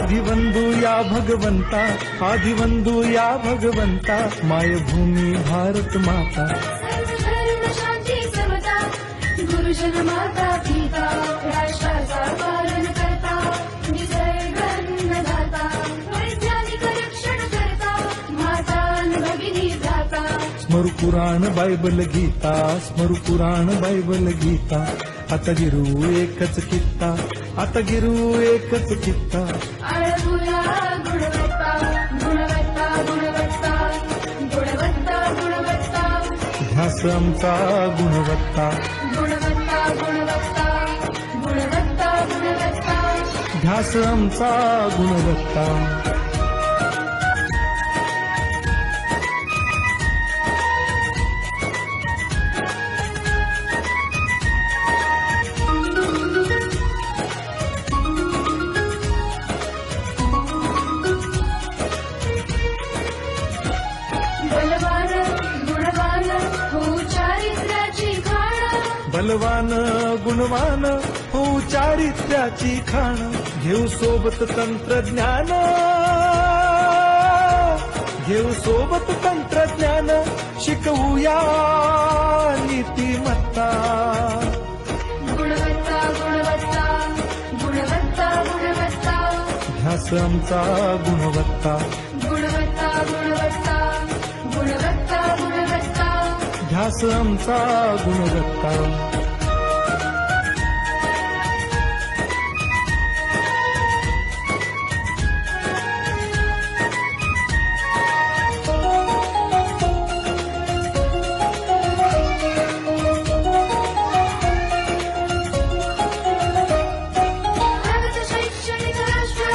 आदिवंदू या भगवंता, आदिवंदू या भगवंता, मायभूमी भारत माता. धर्म शांती समता, गुरुजन माता पिता, राष्ट्राचा पालन करता, निसर्ग अन्नदाता, वैज्ञानिक रक्षण करता, माता भगिनी भ्राता. स्मरू पुराण बायबल गीता, स्मरू पुराण बायबल गीता. आता गिरू एकच कित्ता, आता गिरू एकच कित्ता. आळवूया गुणवत्ता, गुणवत्ता, गुणवत्ता, गुणवत्ता, गुणवत्ता. ध्यास आमचा गुणवत्ता, गुणवत्ता, गुणवत्ता, गुणवत्ता, गुणवत्ता. ध्यास आमचा गुणवत्ता. बलवान गुणवान हो चारित्र्याची खाण, बलवान गुणवान हो चारित्र्याची खाण. घेऊ सोबत तंत्रज्ञान, घेऊ सोबत तंत्रज्ञान, शिकवूया नीतिमत्ता. गुणवत्ता, गुणवत्ता, गुणवत्ता, गुणवत्ता. ध्यास आमचा गुणवत्ता, गुणवत्ता, गुणवत्ता, गुणवत्ता, गुणवत्ता. ध्यास आमचा गुणवत्ता. प्रगत शैक्षणिक राष्ट्र,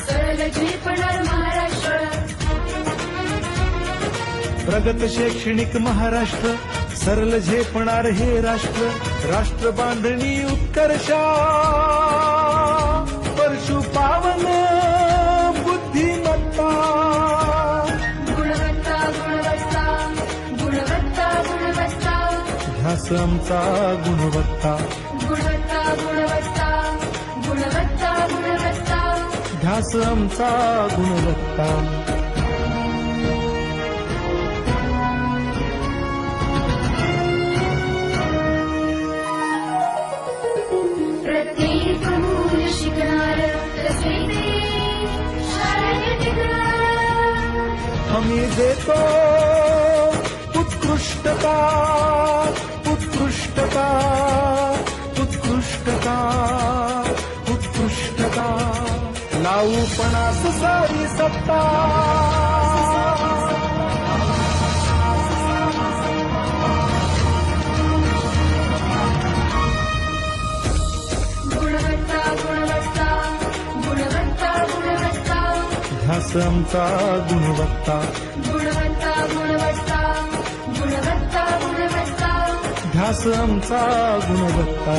सरळ झेपणार महाराष्ट्र. प्रगत शैक्षणिक महाराष्ट्र, सरल झेपणार हे राष्ट्र. राष्ट्र बांधणी उत्कर्षा, परशु पावन बुद्धिमत्ता. गुणवत्ता, गुणवत्ता, गुणवत्ता, गुणवत्ता. ध्यास आमचा गुणवत्ता, गुणवत्ता, गुणवत्ता, गुणवत्ता, गुणवत्ता. ध्यास आमचा गुणवत्ता. प्रत्येक मूल शिकणार, रचनेने शाळेत टिकणार. आम्ही देतो उत्कृष्टता, उत्कृष्टता, उत्कृष्टता, उत्कृष्टता. लावू पणास सारी सत्ता. गुणवत्ता, गुणवत्ता, गुणवत्ता, गुणवत्ता. ध्यास आमचा गुणवत्ता, गुणवत्ता, गुणवत्ता, गुणवत्ता, गुणवत्ता. ध्यास आमचा गुणवत्ता.